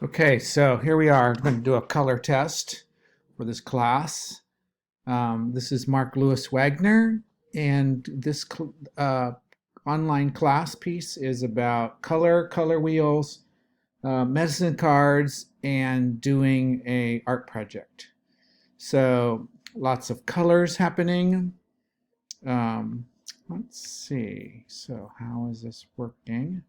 Okay, so here we are. I'm going to do a color test for this class. This is Mark Lewis Wagner, and this online class piece is about color wheels, medicine cards, and doing a art project. So lots of colors happening. Um, let's see. So how is this working?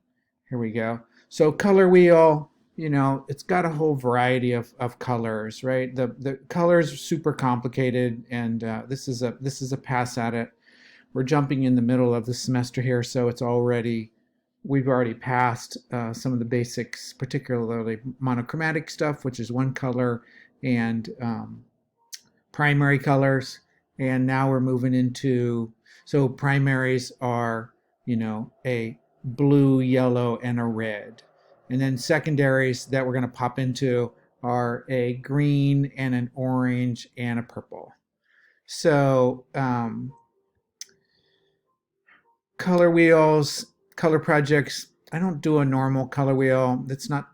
Here we go. So color wheel, it's got a whole variety of colors, right? The colors are super complicated, and this is a pass at it. We're jumping in the middle of the semester here, so we've already passed some of the basics, particularly monochromatic stuff, which is one color, and primary colors. And now we're moving into, so primaries are, a blue, yellow, and a red. And then secondaries that we're going to pop into are a green and an orange and a purple. So color wheels, color projects. I don't do a normal color wheel. That's not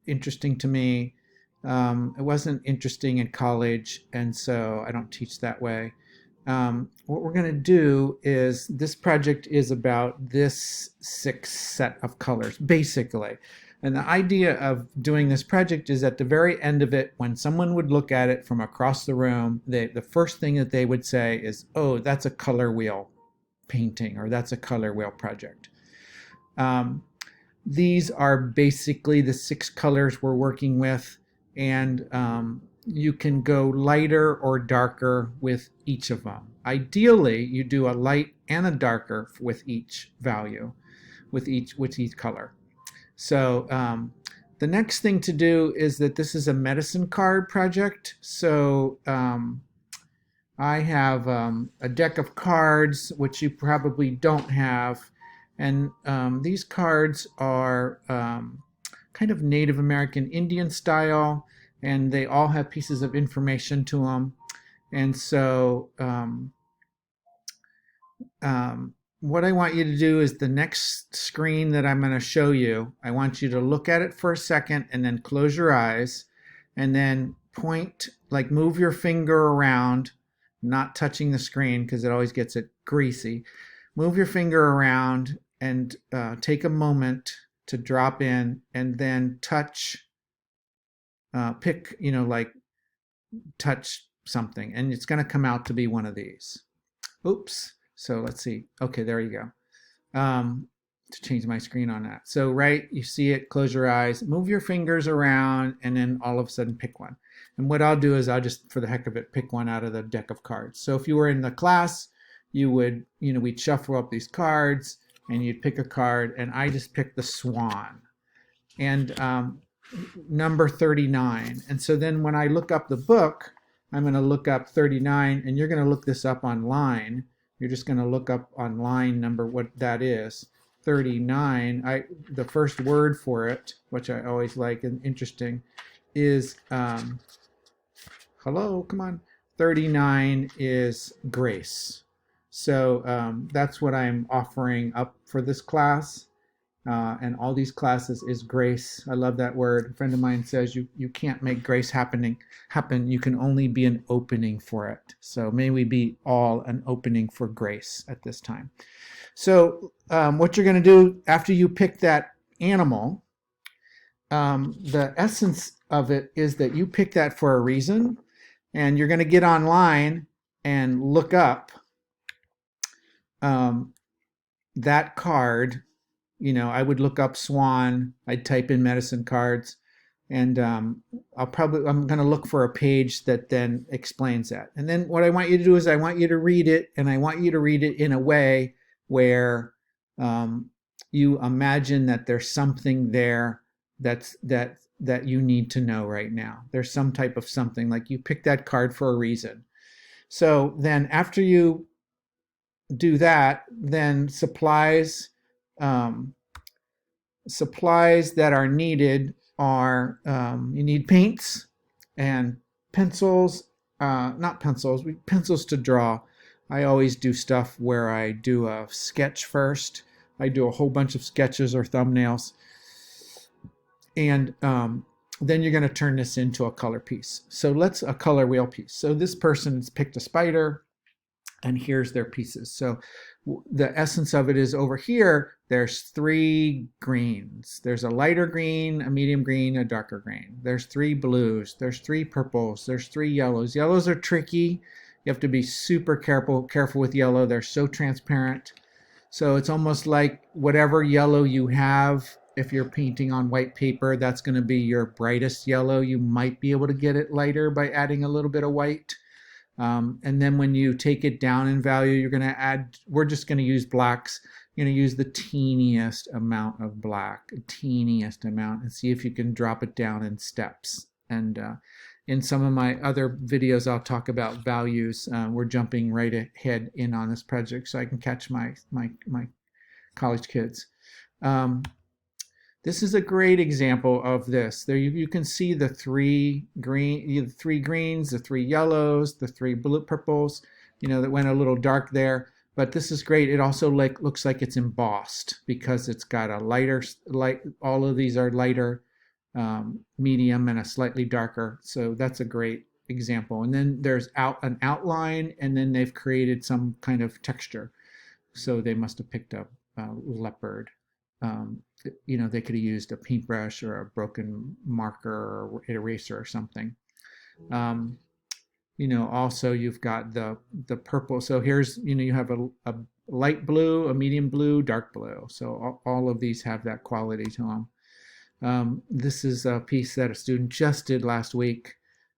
interesting to me. It wasn't interesting in college, and so I don't teach that way. What we're going to do is this project is about this 6 set of colors, basically. And the idea of doing this project is at the very end of it, when someone would look at it from across the room, the first thing that they would say is, oh, that's a color wheel painting, or that's a color wheel project. Um, these are basically the 6 colors we're working with, and you can go lighter or darker with each of them. Ideally, you do a light and a darker with each value, with each color. So the next thing to do is that this is a medicine card project. So I have a deck of cards, which you probably don't have. And these cards are kind of Native American Indian style, and they all have pieces of information to them. And so what I want you to do is the next screen that I'm going to show you, I want you to look at it for a second and then close your eyes and then point, like move your finger around, not touching the screen because it always gets it greasy. Move your finger around and take a moment to drop in and then touch, pick, like touch something, and it's going to come out to be one of these. Oops. So let's see. Okay, there you go. To change my screen on that. So right, you see it, close your eyes, move your fingers around, and then all of a sudden pick one. And what I'll do is I'll just, for the heck of it, pick one out of the deck of cards. So if you were in the class, you would, we'd shuffle up these cards, and you'd pick a card, and I just picked the swan. And number 39. And so then when I look up the book, I'm going to look up 39, and you're going to look this up online. You're just going to look up online number what that is. 39. The first word for it, which I always like and interesting, is hello, come on. 39 is grace. So that's what I'm offering up for this class. And all these classes is grace. I love that word. A friend of mine says you can't make grace happen. You can only be an opening for it. So may we be all an opening for grace at this time. So what you're going to do after you pick that animal, the essence of it is that you pick that for a reason, and you're going to get online and look up that card. I would look up swan, I'd type in medicine cards, and I'm going to look for a page that then explains that. And then what I want you to do is I want you to read it, and I want you to read it in a way where you imagine that there's something there that you need to know right now. There's some type of something, like you picked that card for a reason. So then after you do that, then supplies that are needed are you need paints and pencils, not pencils, pencils to draw. I always do stuff where I do a sketch first. I do a whole bunch of sketches or thumbnails, and then you're going to turn this into a color piece. So let's a color wheel piece. So this person's picked a spider, and here's their pieces. So the essence of it is over here, there's three greens. There's a lighter green, a medium green, a darker green. There's three blues. There's three purples. There's three yellows. Yellows are tricky. You have to be super careful with yellow. They're so transparent. So it's almost like whatever yellow you have, if you're painting on white paper, that's going to be your brightest yellow. You might be able to get it lighter by adding a little bit of white. And then when you take it down in value, you're going to add, we're just going to use blacks. You're going to use the teeniest amount of black, teeniest amount, and see if you can drop it down in steps. And in some of my other videos, I'll talk about values. We're jumping right ahead in on this project so I can catch my college kids. This is a great example of this. There you can see the three greens, the three yellows, the three blue purples, that went a little dark there. But this is great. It also looks like it's embossed because it's got a lighter light. All of these are lighter, medium, and a slightly darker. So that's a great example. And then there's an outline, and then they've created some kind of texture. So they must have picked up leopard. They could have used a paintbrush or a broken marker or eraser or something. Also you've got the purple. So here's, you have a light blue, a medium blue, dark blue. So all of these have that quality to them. This is a piece that a student just did last week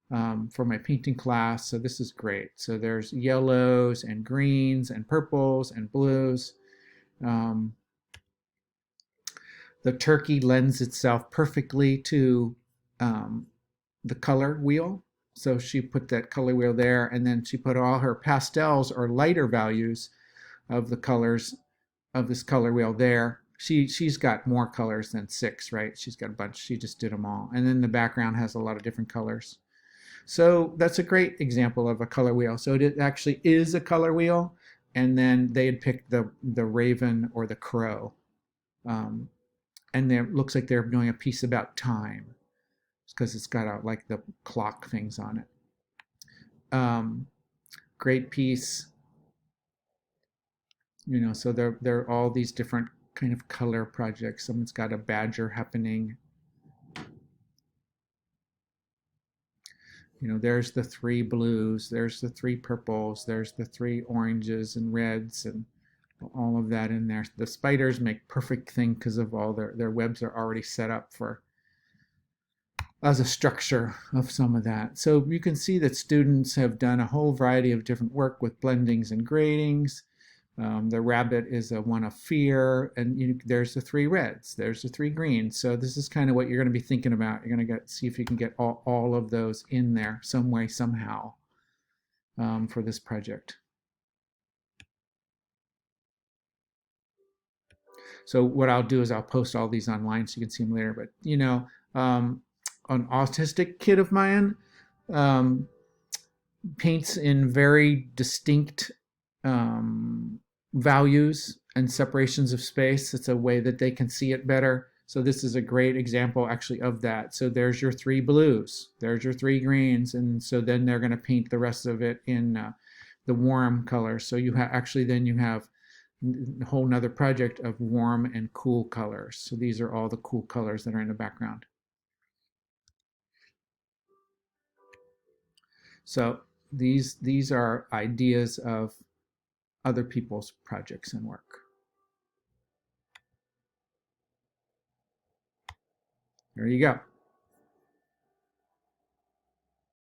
for my painting class. So this is great. So there's yellows and greens and purples and blues. The turkey lends itself perfectly to the color wheel. So she put that color wheel there, and then she put all her pastels or lighter values of the colors of this color wheel there. She's got more colors than 6, right? She's got a bunch. She just did them all. And then the background has a lot of different colors. So that's a great example of a color wheel. So it actually is a color wheel, and then they had picked the raven or the crow. And it looks like they're doing a piece about time because it's got like the clock things on it. Great piece. So they're all these different kind of color projects. Someone's got a badger happening. There's the 3 blues, there's the 3 purples, there's the 3 oranges and reds, and all of that in there. The spiders make perfect thing because of all their webs are already set up as a structure of some of that. So you can see that students have done a whole variety of different work with blendings and gradings. The rabbit is one of fear, and there's the 3 reds, there's the 3 greens. So this is kind of what you're going to be thinking about. You're going to see if you can get all of those in there some way, somehow, for this project. So what I'll do is I'll post all these online so you can see them later. But an autistic kid of mine paints in very distinct values and separations of space. It's a way that they can see it better. So this is a great example actually of that. So there's your 3 blues, there's your 3 greens, and so then they're going to paint the rest of it in the warm colors. So you then you have a whole nother project of warm and cool colors. So these are all the cool colors that are in the background. So these are ideas of other people's projects and work. There you go.